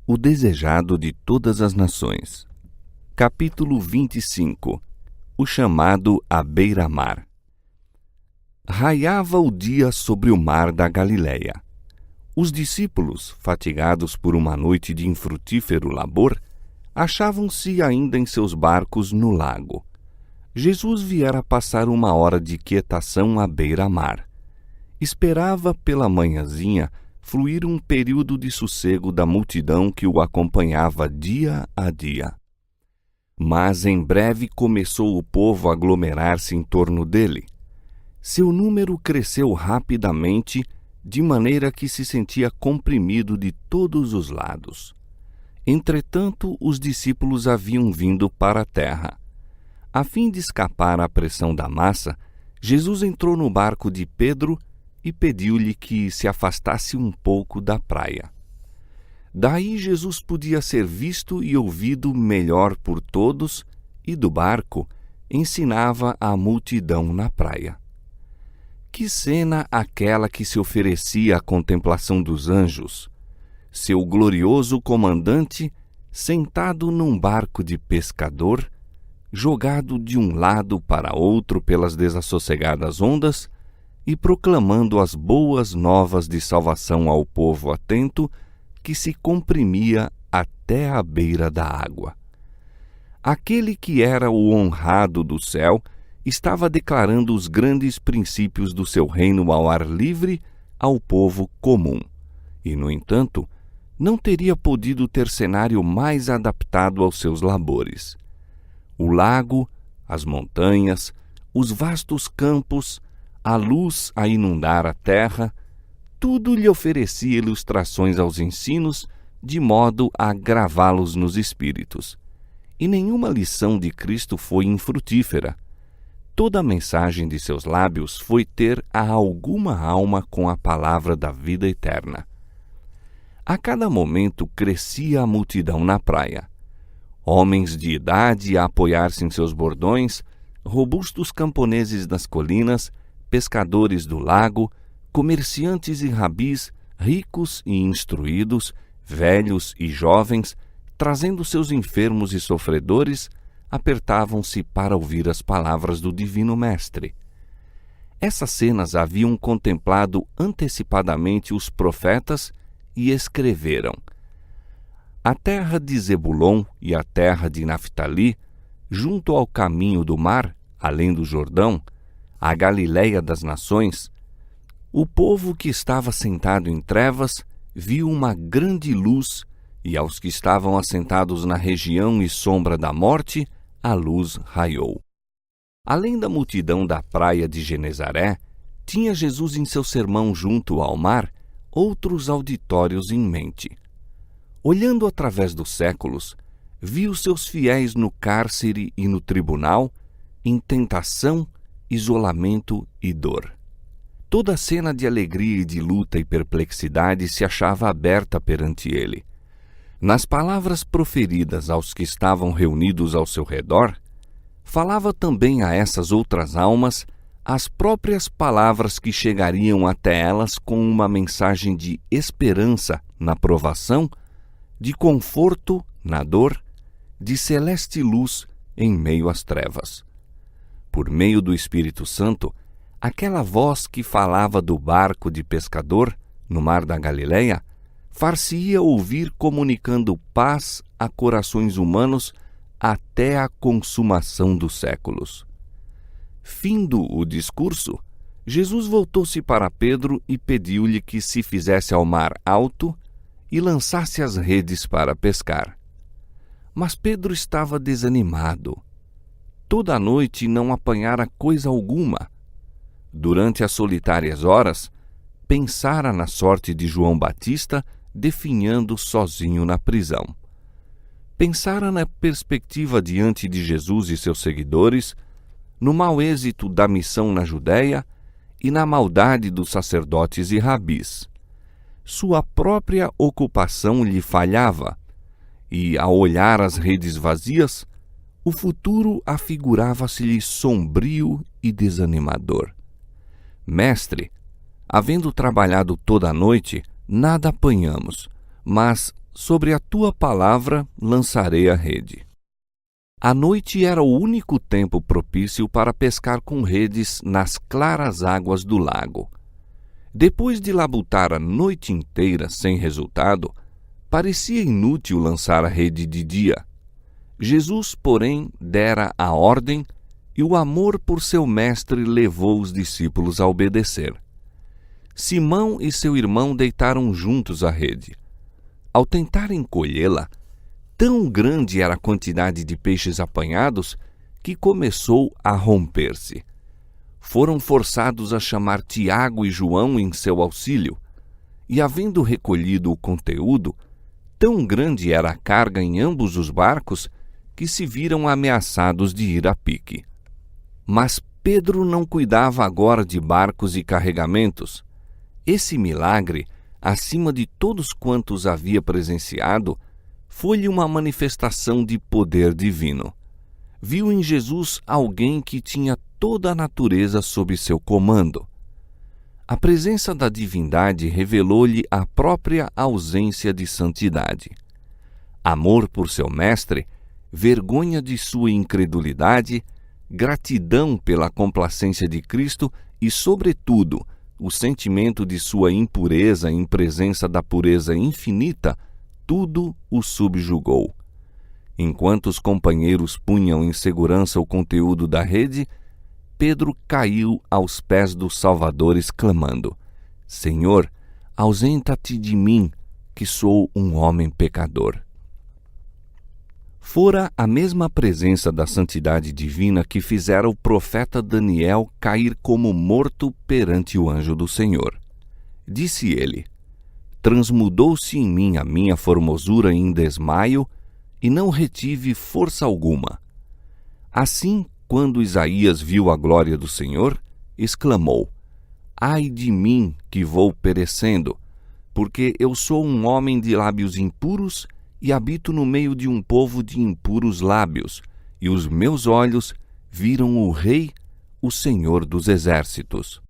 O desejado de todas as nações. Capítulo 25. O chamado à beira-mar. Raiava o dia sobre o mar da Galileia. Os discípulos, fatigados por uma noite de infrutífero labor, achavam-se ainda em seus barcos no lago. Jesus viera passar uma hora de quietação à beira-mar. Esperava pela manhãzinha fluir um período de sossego da multidão que o acompanhava dia a dia. Mas em breve começou o povo a aglomerar-se em torno dele. Seu número cresceu rapidamente, de maneira que se sentia comprimido de todos os lados. Entretanto, os discípulos haviam vindo para a terra. A fim de escapar à pressão da massa, Jesus entrou no barco de Pedro e pediu-lhe que se afastasse um pouco da praia. Daí Jesus podia ser visto e ouvido melhor por todos, e do barco ensinava a multidão na praia. Que cena aquela que se oferecia à contemplação dos anjos! Seu glorioso comandante, sentado num barco de pescador, jogado de um lado para outro pelas desassossegadas ondas, e proclamando as boas novas de salvação ao povo atento, que se comprimia até a beira da água. Aquele que era o honrado do céu estava declarando os grandes princípios do seu reino ao ar livre ao povo comum, e, no entanto, não teria podido ter cenário mais adaptado aos seus labores. O lago, as montanhas, os vastos campos, a luz a inundar a terra, tudo lhe oferecia ilustrações aos ensinos, de modo a gravá-los nos espíritos. E nenhuma lição de Cristo foi infrutífera. Toda a mensagem de seus lábios foi ter a alguma alma com a palavra da vida eterna. A cada momento crescia a multidão na praia. Homens de idade a apoiar-se em seus bordões, robustos camponeses das colinas, pescadores do lago, comerciantes e rabis, ricos e instruídos, velhos e jovens, trazendo seus enfermos e sofredores, apertavam-se para ouvir as palavras do Divino Mestre. Essas cenas haviam contemplado antecipadamente os profetas e escreveram: a terra de Zebulon e a terra de Naftali, junto ao caminho do mar, além do Jordão, a Galileia das nações, o povo que estava sentado em trevas viu uma grande luz, e aos que estavam assentados na região e sombra da morte, a luz raiou. Além da multidão da praia de Genezaré, tinha Jesus em seu sermão junto ao mar outros auditórios em mente. Olhando através dos séculos, viu seus fiéis no cárcere e no tribunal, em tentação, isolamento e dor. Toda a cena de alegria e de luta e perplexidade se achava aberta perante ele. Nas palavras proferidas aos que estavam reunidos ao seu redor, falava também a essas outras almas as próprias palavras que chegariam até elas com uma mensagem de esperança na provação, de conforto na dor, de celeste luz em meio às trevas. Por meio do Espírito Santo, aquela voz que falava do barco de pescador no mar da Galileia far-se-ia ouvir comunicando paz a corações humanos até a consumação dos séculos. Findo o discurso, Jesus voltou-se para Pedro e pediu-lhe que se fizesse ao mar alto e lançasse as redes para pescar. Mas Pedro estava desanimado. Toda a noite não apanhara coisa alguma. Durante as solitárias horas, pensara na sorte de João Batista definhando sozinho na prisão. Pensara na perspectiva diante de Jesus e seus seguidores, no mau êxito da missão na Judéia e na maldade dos sacerdotes e rabis. Sua própria ocupação lhe falhava, e, ao olhar as redes vazias, o futuro afigurava-se-lhe sombrio e desanimador. Mestre, havendo trabalhado toda a noite, nada apanhamos, mas sobre a tua palavra lançarei a rede. A noite era o único tempo propício para pescar com redes nas claras águas do lago. Depois de labutar a noite inteira sem resultado, parecia inútil lançar a rede de dia. Jesus, porém, dera a ordem e o amor por seu mestre levou os discípulos a obedecer. Simão e seu irmão deitaram juntos a rede. Ao tentarem colhê-la, tão grande era a quantidade de peixes apanhados que começou a romper-se. Foram forçados a chamar Tiago e João em seu auxílio, e havendo recolhido o conteúdo, tão grande era a carga em ambos os barcos que se viram ameaçados de ir a pique. Mas Pedro não cuidava agora de barcos e carregamentos. Esse milagre, acima de todos quantos havia presenciado, foi-lhe uma manifestação de poder divino. Viu em Jesus alguém que tinha toda a natureza sob seu comando. A presença da divindade revelou-lhe a própria ausência de santidade. Amor por seu mestre, vergonha de sua incredulidade, gratidão pela complacência de Cristo e, sobretudo, o sentimento de sua impureza em presença da pureza infinita, tudo o subjugou. Enquanto os companheiros punham em segurança o conteúdo da rede, Pedro caiu aos pés do Salvador, exclamando: Senhor, ausenta-te de mim, que sou um homem pecador. Fora a mesma presença da santidade divina que fizera o profeta Daniel cair como morto perante o anjo do Senhor. Disse ele: Transmudou-se em mim a minha formosura em desmaio, e não retive força alguma. Assim, quando Isaías viu a glória do Senhor, exclamou: Ai de mim, que vou perecendo, porque eu sou um homem de lábios impuros e habito no meio de um povo de impuros lábios, e os meus olhos viram o Rei, o Senhor dos Exércitos.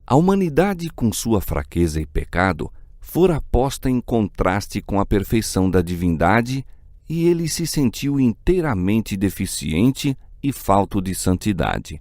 A humanidade, com sua fraqueza e pecado, fora posta em contraste com a perfeição da divindade, e ele se sentiu inteiramente deficiente e falto de santidade.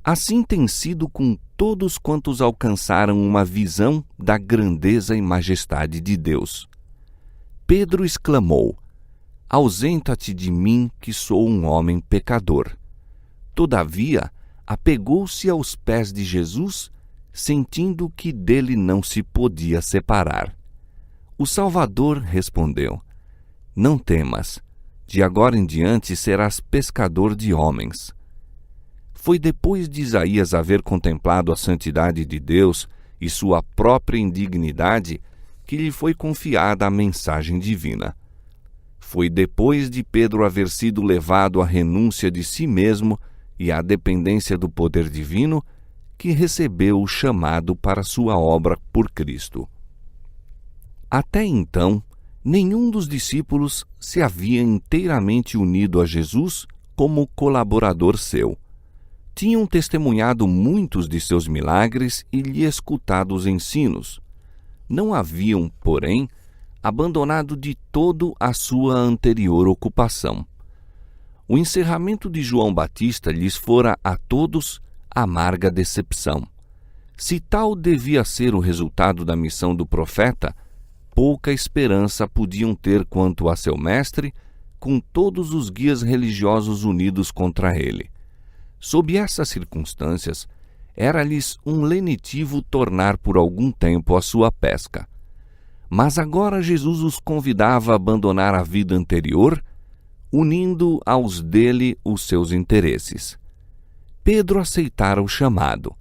Assim tem sido com todos quantos alcançaram uma visão da grandeza e majestade de Deus. Pedro exclamou: Ausenta-te de mim, que sou um homem pecador. Todavia, apegou-se aos pés de Jesus, sentindo que dele não se podia separar. O Salvador respondeu: Não temas, de agora em diante serás pescador de homens. Foi depois de Isaías haver contemplado a santidade de Deus e sua própria indignidade que lhe foi confiada a mensagem divina. Foi depois de Pedro haver sido levado à renúncia de si mesmo e à dependência do poder divino que recebeu o chamado para sua obra por Cristo. Até então, nenhum dos discípulos se havia inteiramente unido a Jesus como colaborador seu. Tinham testemunhado muitos de seus milagres e lhe escutado os ensinos. Não haviam, porém, abandonado de todo a sua anterior ocupação. O encerramento de João Batista lhes fora a todos amarga decepção. Se tal devia ser o resultado da missão do profeta, pouca esperança podiam ter quanto a seu mestre, com todos os guias religiosos unidos contra ele. Sob essas circunstâncias, era-lhes um lenitivo tornar por algum tempo a sua pesca. Mas agora Jesus os convidava a abandonar a vida anterior, unindo aos dele os seus interesses. Pedro aceitara o chamado.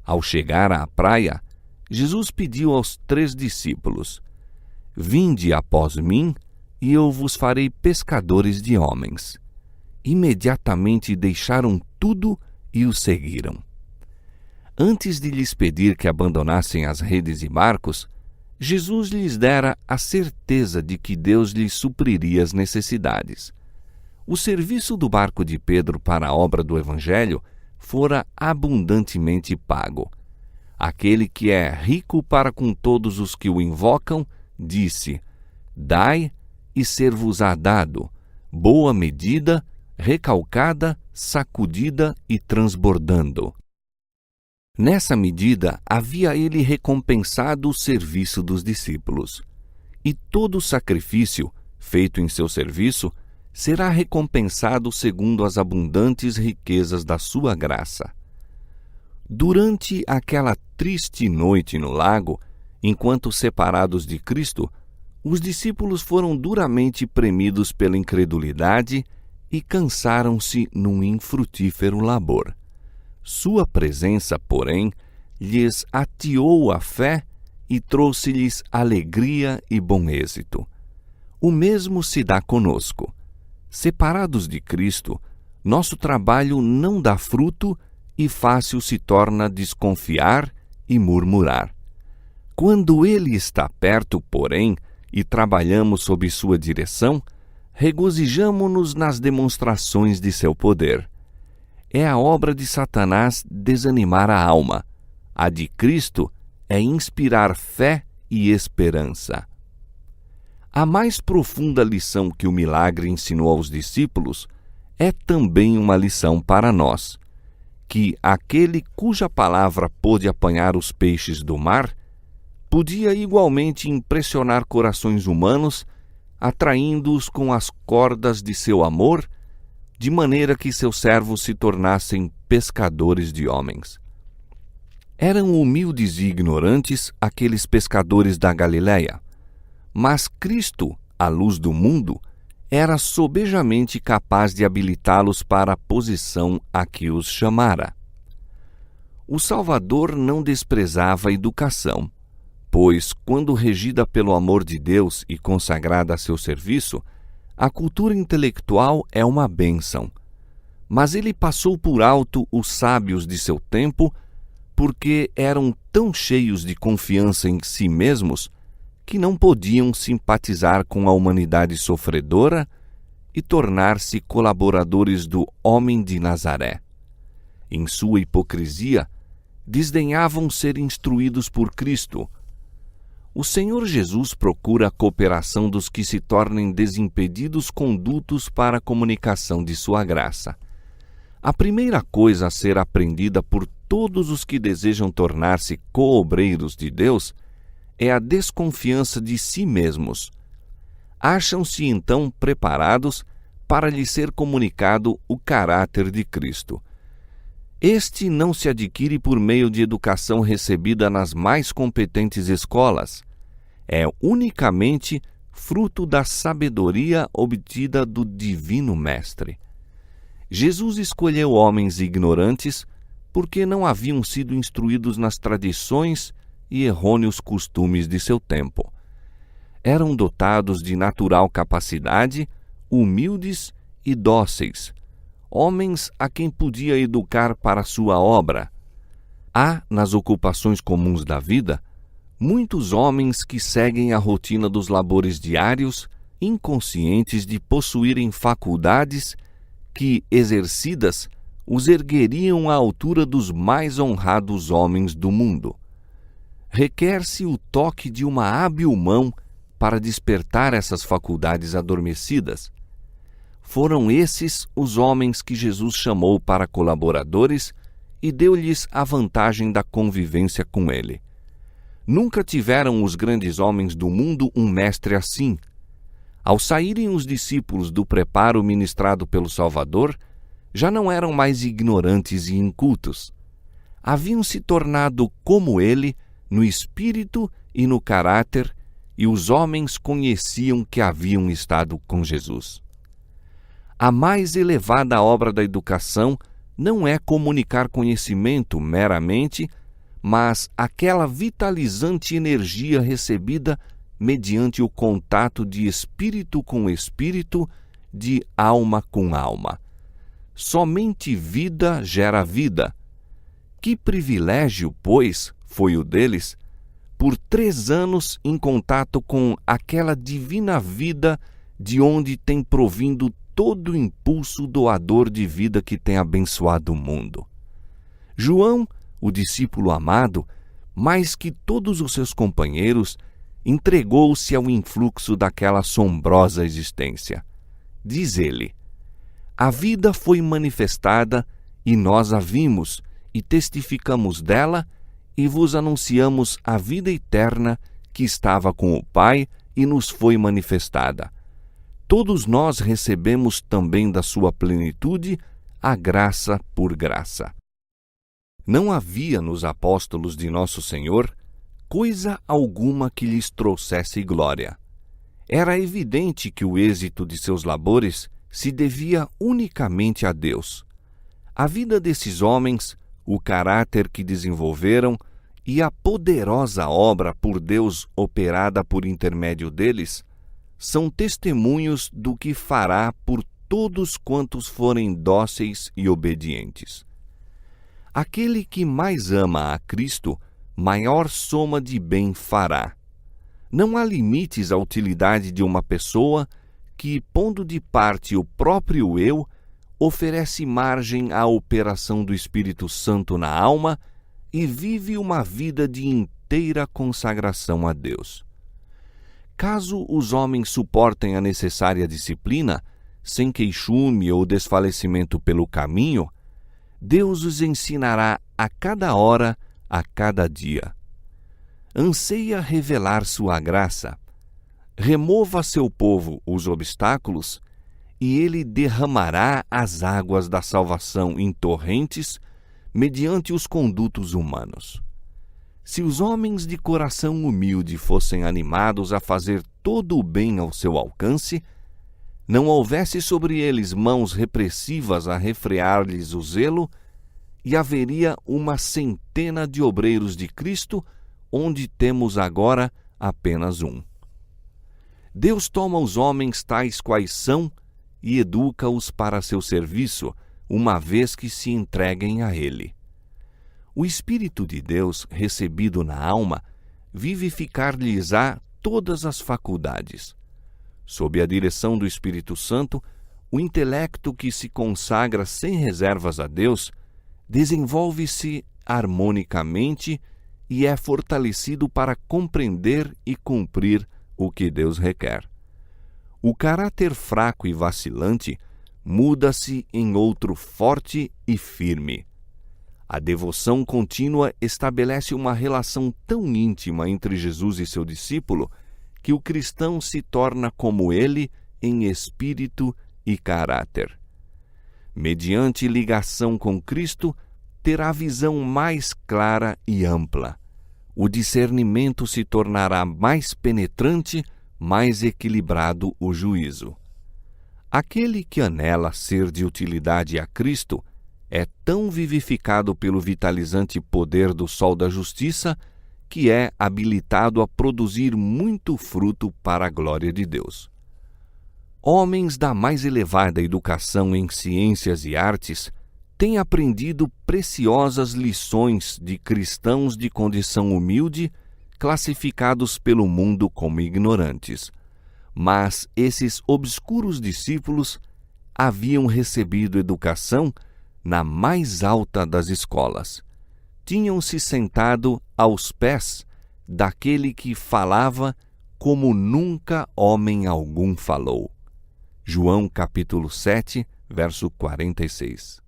Ao chegar à praia, Jesus pediu aos 3 discípulos: Vinde após mim, e eu vos farei pescadores de homens. Imediatamente deixaram tudo e o seguiram. Antes de lhes pedir que abandonassem as redes e barcos, Jesus lhes dera a certeza de que Deus lhes supriria as necessidades. O serviço do barco de Pedro para a obra do Evangelho fora abundantemente pago. Aquele que é rico para com todos os que o invocam, disse: Dai e ser-vos-á dado, boa medida, recalcada, sacudida e transbordando. Nessa medida havia ele recompensado o serviço dos discípulos, e todo sacrifício feito em seu serviço será recompensado segundo as abundantes riquezas da sua graça. Durante aquela triste noite no lago, enquanto separados de Cristo, os discípulos foram duramente premidos pela incredulidade e cansaram-se num infrutífero labor. Sua presença, porém, lhes atiou a fé e trouxe-lhes alegria e bom êxito. O mesmo se dá conosco. Separados de Cristo, nosso trabalho não dá fruto e fácil se torna desconfiar e murmurar. Quando Ele está perto, porém, e trabalhamos sob sua direção, regozijamo-nos nas demonstrações de seu poder. É a obra de Satanás desanimar a alma. A de Cristo é inspirar fé e esperança. A mais profunda lição que o milagre ensinou aos discípulos é também uma lição para nós, que aquele cuja palavra pôde apanhar os peixes do mar, podia igualmente impressionar corações humanos, atraindo-os com as cordas de seu amor, de maneira que seus servos se tornassem pescadores de homens. Eram humildes e ignorantes aqueles pescadores da Galiléia, mas Cristo, a luz do mundo, era sobejamente capaz de habilitá-los para a posição a que os chamara. O Salvador não desprezava a educação, pois, quando regida pelo amor de Deus e consagrada a seu serviço, a cultura intelectual é uma bênção. Mas ele passou por alto os sábios de seu tempo, porque eram tão cheios de confiança em si mesmos que não podiam simpatizar com a humanidade sofredora e tornar-se colaboradores do homem de Nazaré. Em sua hipocrisia, desdenhavam ser instruídos por Cristo. O Senhor Jesus procura a cooperação dos que se tornem desimpedidos condutos para a comunicação de sua graça. A primeira coisa a ser aprendida por todos os que desejam tornar-se coobreiros de Deus é a desconfiança de si mesmos. Acham-se então preparados para lhes ser comunicado o caráter de Cristo. Este não se adquire por meio de educação recebida nas mais competentes escolas. É unicamente fruto da sabedoria obtida do Divino Mestre. Jesus escolheu homens ignorantes porque não haviam sido instruídos nas tradições e errôneos costumes de seu tempo. Eram dotados de natural capacidade, humildes e dóceis, homens a quem podia educar para sua obra. Há, nas ocupações comuns da vida, muitos homens que seguem a rotina dos labores diários, inconscientes de possuírem faculdades que, exercidas, os ergueriam à altura dos mais honrados homens do mundo. Requer-se o toque de uma hábil mão para despertar essas faculdades adormecidas. Foram esses os homens que Jesus chamou para colaboradores e deu-lhes a vantagem da convivência com ele. Nunca tiveram os grandes homens do mundo um mestre assim. Ao saírem os discípulos do preparo ministrado pelo Salvador, já não eram mais ignorantes e incultos. Haviam se tornado como ele no espírito e no caráter, e os homens conheciam que haviam estado com Jesus. A mais elevada obra da educação não é comunicar conhecimento meramente, mas aquela vitalizante energia recebida mediante o contato de espírito com espírito, de alma com alma. Somente vida gera vida. Que privilégio, pois, foi o deles, por 3 anos em contato com aquela divina vida de onde tem provindo todo o impulso doador de vida que tem abençoado o mundo. João, o discípulo amado, mais que todos os seus companheiros, entregou-se ao influxo daquela assombrosa existência. Diz ele: a vida foi manifestada, e nós a vimos, e testificamos dela, e vos anunciamos a vida eterna que estava com o Pai e nos foi manifestada. Todos nós recebemos também da sua plenitude a graça por graça. Não havia nos apóstolos de nosso Senhor coisa alguma que lhes trouxesse glória. Era evidente que o êxito de seus labores se devia unicamente a Deus. A vida desses homens, o caráter que desenvolveram e a poderosa obra por Deus operada por intermédio deles são testemunhos do que fará por todos quantos forem dóceis e obedientes. Aquele que mais ama a Cristo, maior soma de bem fará. Não há limites à utilidade de uma pessoa que, pondo de parte o próprio eu, oferece margem à operação do Espírito Santo na alma e vive uma vida de inteira consagração a Deus. Caso os homens suportem a necessária disciplina, sem queixume ou desfalecimento pelo caminho, Deus os ensinará a cada hora, a cada dia. Anseia revelar sua graça. Remova a seu povo os obstáculos, e ele derramará as águas da salvação em torrentes, mediante os condutos humanos. Se os homens de coração humilde fossem animados a fazer todo o bem ao seu alcance, não houvesse sobre eles mãos repressivas a refrear-lhes o zelo, e haveria uma centena de obreiros de Cristo, onde temos agora apenas um. Deus toma os homens tais quais são e educa-os para seu serviço, uma vez que se entreguem a Ele. O Espírito de Deus, recebido na alma, vivificar-lhes-á todas as faculdades. Sob a direção do Espírito Santo, o intelecto que se consagra sem reservas a Deus desenvolve-se harmonicamente e é fortalecido para compreender e cumprir o que Deus requer. O caráter fraco e vacilante muda-se em outro forte e firme. A devoção contínua estabelece uma relação tão íntima entre Jesus e seu discípulo que o cristão se torna como ele em espírito e caráter. Mediante ligação com Cristo, terá visão mais clara e ampla. O discernimento se tornará mais penetrante, mais equilibrado o juízo. Aquele que anela ser de utilidade a Cristo é tão vivificado pelo vitalizante poder do sol da justiça que é habilitado a produzir muito fruto para a glória de Deus. Homens da mais elevada educação em ciências e artes têm aprendido preciosas lições de cristãos de condição humilde, classificados pelo mundo como ignorantes. Mas esses obscuros discípulos haviam recebido educação na mais alta das escolas. Tinham se sentado aos pés daquele que falava como nunca homem algum falou. João capítulo 7, verso 46.